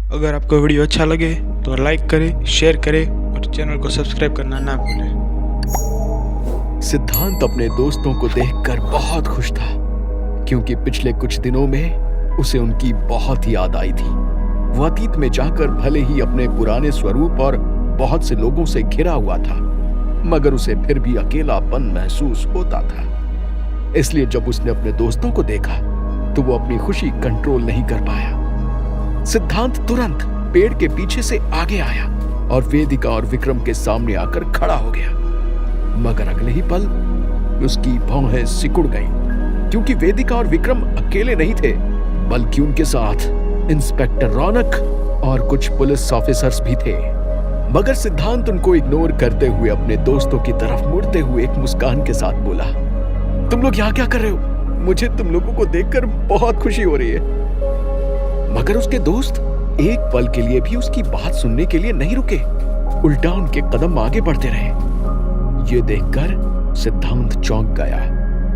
अगर आपको वीडियो अच्छा लगे तो लाइक करें, शेयर करें और चैनल को सब्सक्राइब करना ना भूलें। सिद्धांत अपने दोस्तों को देखकर बहुत खुश था, क्योंकि पिछले कुछ दिनों में उसे उनकी बहुत याद आई थी। वो अतीत में जाकर भले ही अपने पुराने स्वरूप और बहुत से लोगों से घिरा हुआ था, मगर उसे फिर भी अकेलापन महसूस होता था। इसलिए जब उसने अपने दोस्तों को देखा तो वो अपनी खुशी कंट्रोल नहीं कर पाया। सिद्धांत तुरंत पेड़ के पीछे से आगे आया और वेदिका और विक्रम के सामने आकर खड़ा हो गया। मगर अगले ही पल उसकी भौहें सिकुड़ गईं, क्योंकि वेदिका और विक्रम अकेले नहीं थे, बल्कि उनके साथ इंस्पेक्टर रौनक और कुछ पुलिस ऑफिसर्स भी थे। मगर सिद्धांत उनको इग्नोर करते हुए अपने दोस्तों की तरफ मुड़ते हुए एक मुस्कान के साथ बोला, तुम लोग यहाँ क्या कर रहे हो? मुझे तुम लोगों को देखकर बहुत खुशी हो रही है। मगर उसके दोस्त एक पल के लिए भी उसकी बात सुनने के लिए नहीं रुके, उल्टा उनके कदम आगे बढ़ते रहे। ये देखकर सिद्धांत चौंक गया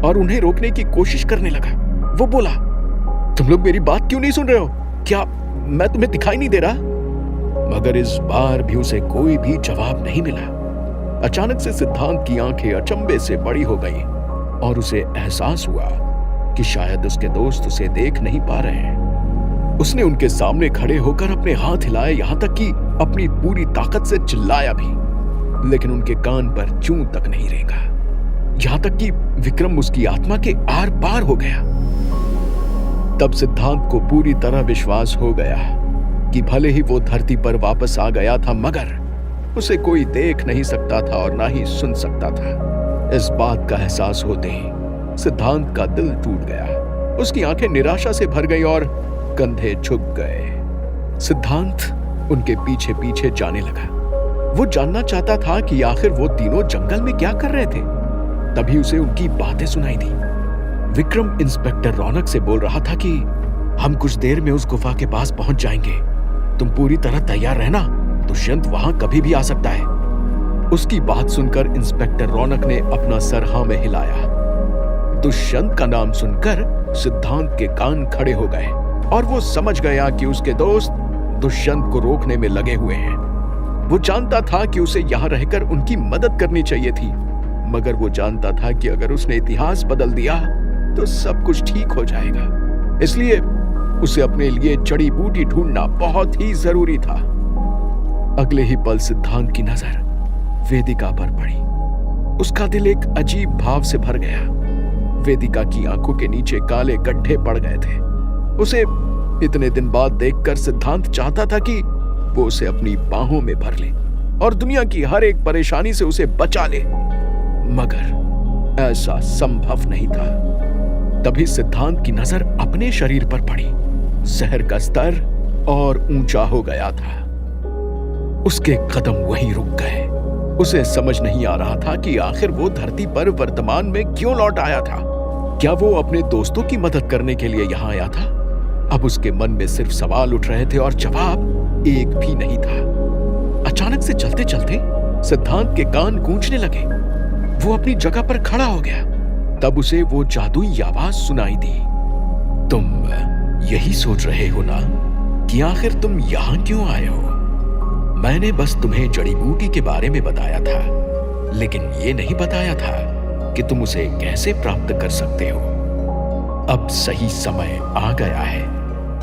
और उन्हें रोकने की कोशिश करने लगा। वो बोला, तुम लोग मेरी बात क्यों नहीं सुन रहे हो? क्या मैं तुम्हें दिखाई नहीं दे रहा? मगर इस बार भी उसे कोई भी जवाब नहीं मिला। अचानक से सिद्धांत की आंखें अचंभे से बड़ी हो गईं और उसे एहसास हुआ कि शायद उसके दोस्त उसे देख नहीं पा रहे हैं। उसने उनके सामने खड़े होकर अपने हाथ हिलाए, यहां तक कि अपनी पूरी ताकत से चिल्लाया भी, लेकिन उनके कान पर जूं तक नहीं रेंगा। यहां तक कि विक्रम उसकी आत्मा के आर पार हो गया। तब सिद्धांत को पूरी तरह विश्वास हो गया कि भले ही वो धरती पर वापस आ गया था, मगर उसे कोई देख नहीं सकता था और ना ही सुन सकता था। इस बात का एहसास होते ही सिद्धांत का दिल टूट गया। उसकी आंखें निराशा से भर गई और कंधे झुक गए। सिद्धांत उनके पीछे पीछे जाने लगा। वो जानना चाहता था कि आखिर वो तीनों जंगल में क्या कर रहे थे। तभी उसे उनकी बातें सुनाई दी। विक्रम इंस्पेक्टर रौनक से बोल रहा था कि हम कुछ देर में उस गुफा के पास पहुंच जाएंगे, तुम पूरी तरह तैयार रहना, दुष्यंत वहां कभी भी आ सकता है। उसकी बात सुनकर इंस्पेक्टर रौनक ने अपना सर हाँ में हिलाया। दुष्यंत का नाम सुनकर सिद्धांत के कान खड़े हो गए और वो समझ गया कि उसके दोस्त दुष्यंत को रोकने में लगे हुए हैं। वो जानता था कि उसे यहाँ रहकर उनकी मदद करनी चाहिए थी, मगर वो जानता था कि अगर उसने इतिहास बदल दिया तो सब कुछ ठीक हो जाएगा। इसलिए उसे अपने लिए जड़ी बूटी ढूंढना बहुत ही जरूरी था। अगले ही पल सिद्धांत की नजर वेदिका पर पड़ी। उसका दिल एक अजीब भाव से भर गया। वेदिका की आंखों के नीचे काले गड्ढे पड़ गए थे। उसे इतने दिन बाद देखकर सिद्धांत चाहता था कि वो उसे अपनी बाहों में भर ले और दुनिया की हर एक परेशानी से उसे बचा ले, मगर ऐसा संभव नहीं था। तभी सिद्धांत की नजर अपने शरीर पर पड़ी। जहर का स्तर और ऊंचा हो गया था। उसके कदम वहीं रुक गए। उसे समझ नहीं आ रहा था कि आखिर वो धरती पर वर्तमान में क्यों लौट आया था। क्या वो अपने दोस्तों की मदद करने के लिए यहां आया था? अब उसके मन में सिर्फ सवाल उठ रहे थे और जवाब एक भी नहीं था। अचानक से चलते चलते सिद्धांत के कान गूंजने लगे। वो अपनी जगह पर खड़ा हो गया। तब उसे वो जादुई आवाज सुनाई दी, तुम यही सोच रहे हो ना कि आखिर तुम यहां क्यों आए हो? मैंने बस तुम्हें जड़ी बूटी के बारे में बताया था, लेकिन ये नहीं बताया था कि तुम उसे कैसे प्राप्त कर सकते हो। अब सही समय आ गया है।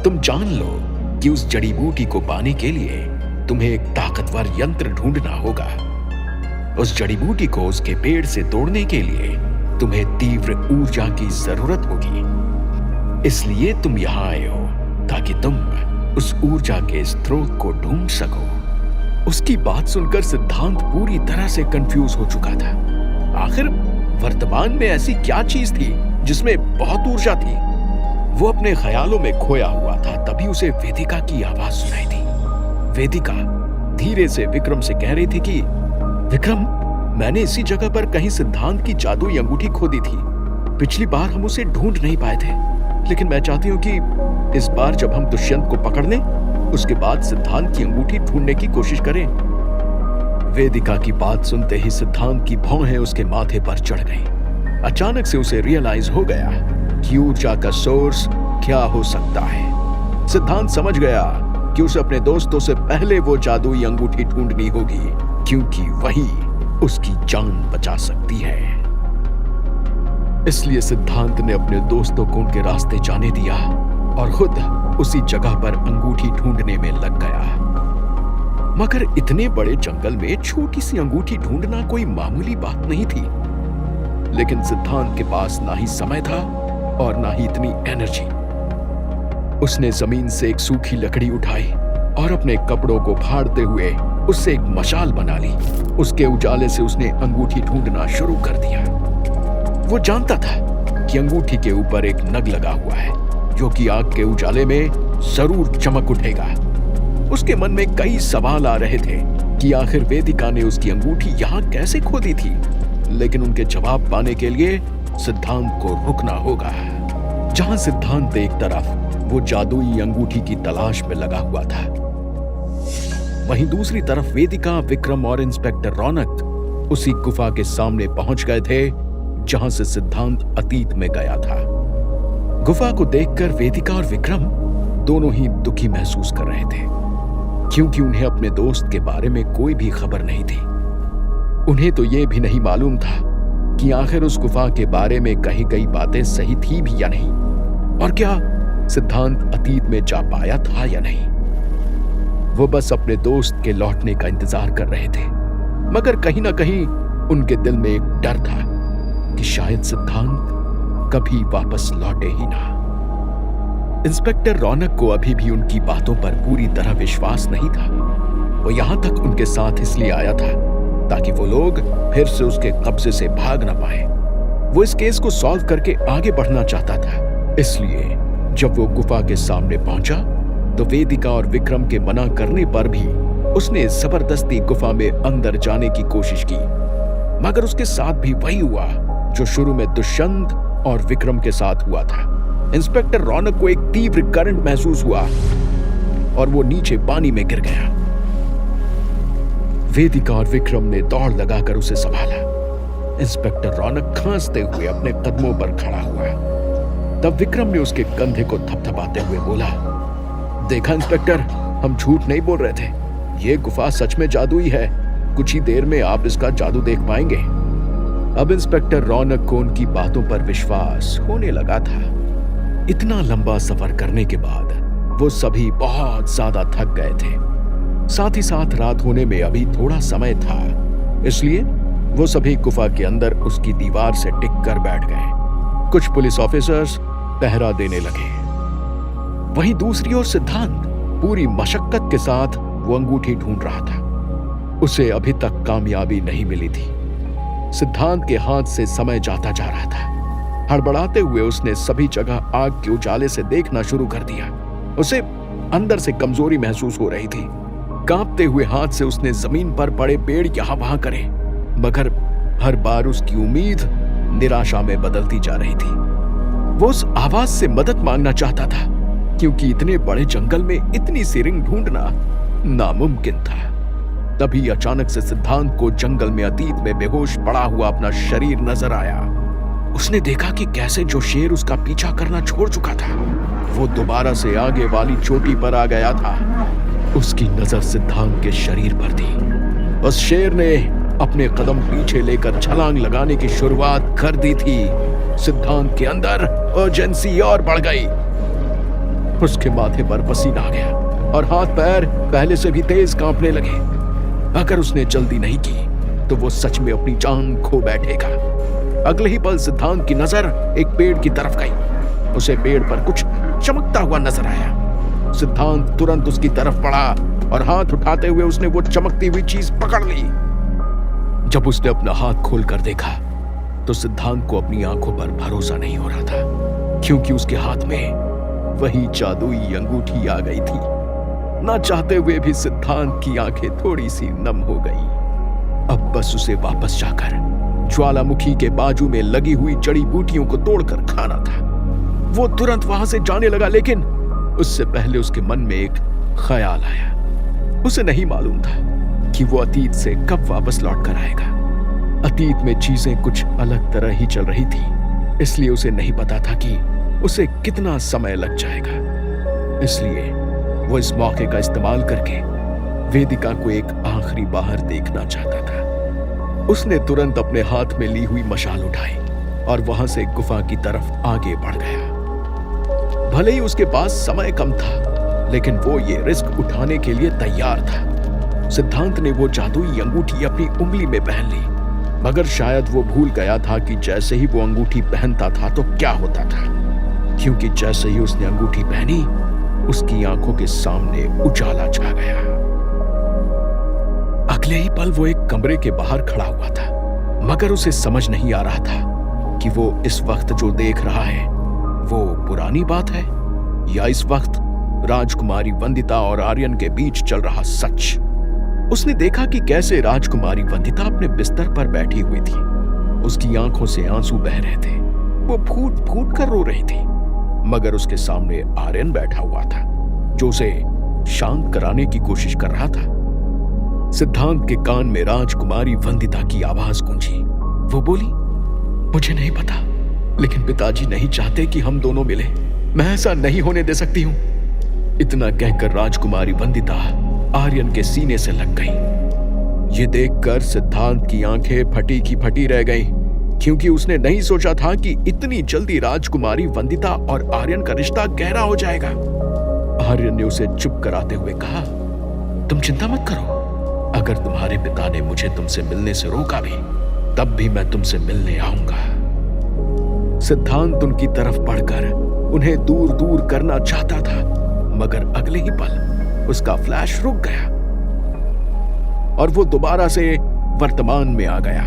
तुम जान लो कि उस जड़ी बूटी को पाने के लिए तुम्हें एक ताकतवर यंत्र ढूंढना होगा। उस जड़ी बूटी को उसके पेड़ से तोड़ने के लिए तुम्हें तीव्र ऊर्जा की जरूरत होगी। इसलिए तुम यहां आए हो ताकि तुम उस ऊर्जा के स्रोत को ढूंढ सको। उसकी बात सुनकर सिद्धांत पूरी तरह से कंफ्यूज हो चुका था। आखिर वर्तमान में ऐसी क्या चीज थी जिसमें बहुत ऊर्जा थी? वो अपने ख्यालों में खोया हुआ था। तभी उसे वेदिका की आवाज सुनाई दी। वेदिका धीरे से विक्रम से कह रही थी कि विक्रम, मैंने इसी जगह पर कहीं सिद्धांत की जादुई अंगूठी खोदी थी। पिछली बार हम उसे ढूंढ नहीं पाए थे, लेकिन मैं चाहती हूँ कि इस बार जब हम दुष्यंत को पकड़ लें, उसके बाद सिद्धांत की अंगूठी ढूंढने की कोशिश करें। वेदिका की बात सुनते ही सिद्धांत की भौहें उसके माथे पर चढ़ गईं। अचानक से उसे रियलाइज हो गया कि ऊर्जा का सोर्स क्या हो सकता है। सिद्धांत समझ गया कि उसे अपने दोस्तों से पहले वो जादुई अंगूठी ढूंढनी होगी, क्योंकि वही उसकी जान बचा सकती है। इसलिए सिद्धांत ने अपने दोस्तों को उनके रास्ते जाने दिया और खुद उसी जगह पर अंगूठी ढूंढने में लग गया। मगर इतने बड़े जंगल में छोटी सी अंगूठी ढूंढना कोई मामूली बात नहीं थी। लेकिन सिद्धांत के पास ना ही समय था और ना ही इतनी एनर्जी। उसने जमीन से एक सूखी लकड़ी उठाई और अपने कपड़ों को फाड़ते हुए उससे एक मशाल बना ली। उसके उजाले से उसने अंगूठी ढूंढना शुरू कर दिया। वो जानता था कि अंगूठी के ऊपर एक नग लगा हुआ है जो कि आग के उजाले में जरूर चमक उठेगा। उसके मन में कई सवाल आ रहे थे कि आखिर वेदिका ने उसकी अंगूठी यहाँ कैसे खो दी थी, लेकिन उनके जवाब पाने के लिए सिद्धांत को रुकना होगा। जहां सिद्धांत एक तरफ वो जादुई अंगूठी की तलाश में लगा हुआ था, वहीं दूसरी तरफ वेदिका, विक्रम और इंस्पेक्टर रौनक उसी गुफा के सामने पहुंच गए थे जहां से सिद्धांत अतीत में गया था। गुफा को देखकर वेदिका और विक्रम दोनों ही दुखी महसूस कर रहे थे, क्योंकि उन्हें अपने दोस्त के बारे में कोई भी खबर नहीं थी। उन्हें तो यह भी नहीं मालूम था कि आखिर उस गुफा के बारे में कही गई बातें सही थी भी या नहीं, और क्या सिद्धांत अतीत में जा पाया था या नहीं। वो बस अपने दोस्त के लौटने का इंतजार कर रहे थे, मगर कहीं ना कहीं उनके दिल में एक डर था कि शायद सिद्धांत कभी वापस लौटे ही ना। इंस्पेक्टर रौनक को अभी भी उनकी बातों पर पूरी तरह विश्वास नहीं था। वो यहां तक उनके साथ इसलिए आया था ताकि वो लोग फिर से उसके कब्जे से भाग ना पाए। वो इस केस को सॉल्व करके आगे बढ़ना चाहता था। इसलिए जब वो गुफा के सामने पहुंचा तो वेदिका और विक्रम के मना करने पर भी उसने जबरदस्ती गुफा में अंदर जाने की कोशिश की, मगर उसके साथ भी वही हुआ जो शुरू में दुष्यंत और विक्रम के साथ हुआ था। इंस्पेक्टर रौनक को एक तीव्र करंट महसूस हुआ और वो नीचे पानी में गिर गया। वेदिका और विक्रम ने दौड़ लगाकर उसे संभाला। इंस्पेक्टर रौनक खांसते हुए अपने कदमों पर खड़ा हुआ। तब विक्रम ने उसके कंधे को थपथपाते हुए बोला, देखा इंस्पेक्टर, हम झूठ नहीं बोल रहे थे। ये गुफा सच में जादुई है। कुछ ही देर में आप इसका जादू देख पाएंगे। अब इंस्पेक्टर रौनक को उनकी बातों पर विश्वास होने लगा था। इतना लंबा सफर करने के बाद वो सभी बहुत ज्यादा थक गए थे। साथ ही साथ रात होने में अभी थोड़ा समय था, इसलिए वो सभी गुफा के अंदर उसकी दीवार से टिक कर बैठ गए। कुछ पुलिस ऑफिसर्स पहरा देने लगे। वहीं दूसरी ओर सिद्धांत पूरी मशक्कत के साथ वो अंगूठी ढूंढ रहा था। उसे अभी तक कामयाबी नहीं मिली थी। सिद्धांत के हाथ से समय जाता जा रहा था। हड़बड़ाते हुए उसने सभी जगह आग के उजाले से देखना शुरू कर दिया। उसे अंदर से कमजोरी महसूस हो रही थी। कांपते हुए हाथ से उसने जमीन पर पड़े पेड़ यहां वहां करे, मगर हर बार उसकी उम्मीद निराशा में बदलती जा रही थी। वो उस आवाज से मदद मांगना चाहता था, क्योंकि इतने बड़े जंगल में इतनी सी रिंग ढूंढना नामुमकिन था। तभी अचानक से सिद्धांत को जंगल में अतीत में बेहोश पड़ा हुआ अपना शरीर नजर आया। उसने देखा कि कैसे जो शेर उसका पीछा करना छोड़ चुका था, वो दोबारा से आगे वाली चोटी पर आ गया था। उसकी नजर सिद्धांत के शरीर पर थी। उस शेर ने अपने कदम पीछे लेकर छलांग लगाने की शुरुआत कर दी थी। सिद्धांत के अंदर अर्जेंसी और बढ़ गई। उसके माथे पर पसीना आ गया और हाथ पैर पहले से भी तेज कांपने लगे। अगर उसने जल्दी नहीं की तो वो सच में अपनी जान खो बैठेगा। अगले ही पल सिद्धांत की नजर एक पेड़ की तरफ गई। उसे पेड़ पर कुछ चमकता हुआ नजर आया। सिद्धांत तुरंत उसकी तरफ बढ़ा और हाथ उठाते हुए उसने वो चमकती हुई चीज पकड़ ली। जब उसने अपना हाथ खोलकर देखा तो सिद्धांत को अपनी आंखों पर भरोसा नहीं हो रहा था, क्योंकि उसके हाथ में वही जादुई अंगूठी आ गई थी। ना चाहते हुए भी सिद्धांत की आंखें थोड़ी सी नम हो गई। अब बस उसे वापस जाकर ज्वालामुखी के बाजू में लगी हुई जड़ी बूटियों को तोड़कर खाना था। वो तुरंत वहां से जाने लगा, लेकिन उससे पहले उसके मन में एक ख्याल आया। उसे नहीं मालूम था कि वो अतीत से कब वापस लौट कर आएगा। अतीत में चीजें कुछ अलग तरह ही चल रही थी, इसलिए उसे नहीं पता था कि उसे कितना समय लग जाएगा। इसलिए वो इस मौके का इस्तेमाल करके वेदिका को एक आखिरी बाहर देखना चाहता था। उसने तुरंत अपने हाथ में ली हुई मशाल उठाई और वहां से गुफा की तरफ आगे बढ़ गया। भले ही उसके पास समय कम था, लेकिन वो ये रिस्क उठाने के लिए तैयार था। सिद्धांत ने वो जादुई अंगूठी अपनी उंगली में पहन ली, मगर शायद वो भूल गया था कि जैसे ही वो अंगूठी पहनता था तो क्या होता था, क्योंकि जैसे ही उसने अंगूठी पहनी उसकी आंखों के सामने उजाला छा गया। अगले ही पल वो एक कमरे के बाहर खड़ा हुआ था, मगर उसे समझ नहीं आ रहा था कि वो इस वक्त जो देख रहा है वो पुरानी बात है या इस वक्त राजकुमारी वंदिता और आर्यन के बीच चल रहा सच। उसने देखा कि कैसे राजकुमारी वंदिता अपने बिस्तर पर बैठी हुई थी। उसकी आंखों से आंसू बह रहे थे, वो फूट फूट कर रो रही थी, मगर उसके सामने आर्यन बैठा हुआ था जो उसे शांत कराने की कोशिश कर रहा था। सिद्धांत के कान में राजकुमारी वंदिता की आवाज गूंजी। वो बोली, मुझे नहीं पता, लेकिन पिताजी नहीं चाहते कि हम दोनों मिले। मैं ऐसा नहीं होने दे सकती हूं। इतना कहकर राजकुमारी वंदिता आर्यन के सीने से लग गई। ये देखकर सिद्धांत की आंखें फटी की फटी रह गईं, क्योंकि उसने नहीं सोचा था कि इतनी जल्दी राजकुमारी वंदिता और आर्यन का रिश्ता गहरा हो जाएगा। आर्यन ने उसे चुप कराते हुए कहा, तुम चिंता मत करो, अगर तुम्हारे पिता ने मुझे तुमसे मिलने से रोका भी, तब भी मैं तुमसे मिलने आऊंगा। सिद्धांत उनकी तरफ बढ़कर उन्हें दूर दूर करना चाहता था, मगर अगले ही पल उसका फ्लैश रुक गया और वो दोबारा से वर्तमान में आ गया।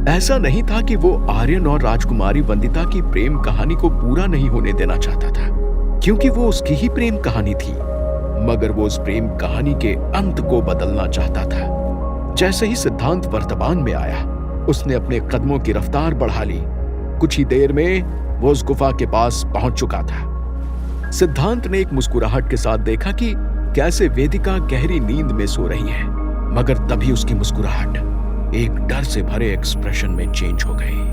ऐसा नहीं था कि वो आर्यन और राजकुमारी वंदिता की प्रेम कहानी को पूरा नहीं होने देना चाहता था, क्योंकि वो उसकी ही प्रेम कहानी थी, मगर वो उस प्रेम कहानी के अंत को बदलना चाहता था। जैसे ही सिद्धांत वर्तमान में आया, उसने अपने कदमों की रफ्तार बढ़ा ली। कुछ ही देर में वो उस गुफा के पास पहुंच चुका था। सिद्धांत ने एक मुस्कुराहट के साथ देखा कि कैसे वेदिका गहरी नींद में सो रही है, मगर तभी उसकी मुस्कुराहट एक डर से भरे एक्सप्रेशन में चेंज हो गई,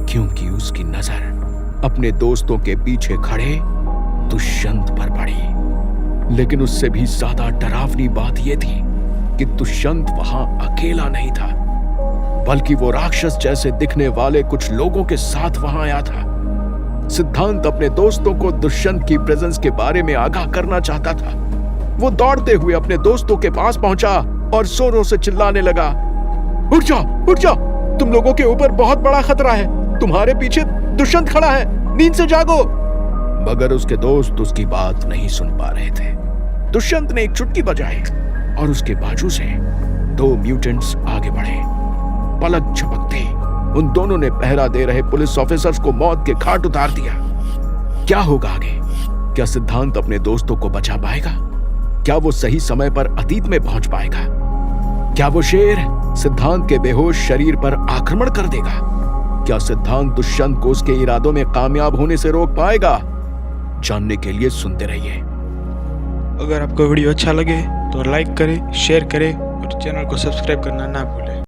क्योंकि उसकी नजर अपने दोस्तों के पीछे खड़े दुष्यंत पर पड़ी। लेकिन उससे भी ज्यादा डरावनी बात यह थी कि दुष्यंत वहां अकेला नहीं था, बल्कि वो राक्षस जैसे दिखने वाले कुछ लोगों के साथ वहां आया था। सिद्धांत अपने दोस्तों को दुष्यंत की प्रेजेंस के बारे में आगाह करना चाहता था। वो दौड़ते हुए अपने दोस्तों के पास पहुंचा और जोरों से चिल्लाने लगा, उठ जाओ, उठ जाओ, तुम लोगों के ऊपर बहुत बड़ा खतरा है, तुम्हारे पीछे दुष्यंत खड़ा है, नींद से जागो। मगर उसके दोस्त उसकी बात नहीं सुन पा रहे थे। दुष्यंत ने एक चुटकी बजाई और उसके बाजू से दो म्यूटेंट्स आगे बढ़े। पलक झपकते उन दोनों ने पहरा दे रहे पुलिस ऑफिसर्स को मौत के घाट उतार दिया। क्या होगा आगे? क्या सिद्धांत अपने दोस्तों को बचा पाएगा? क्या वो सही समय पर अतीत में पहुंच पाएगा? क्या वो शेर सिद्धांत के बेहोश शरीर पर आक्रमण कर देगा? क्या सिद्धांत दुष्यंत को उसके इरादों में कामयाब होने से रोक पाएगा? जानने के लिए सुनते रहिए। अगर आपको वीडियो अच्छा लगे तो लाइक करें, शेयर करें और चैनल को सब्सक्राइब करना ना भूलें।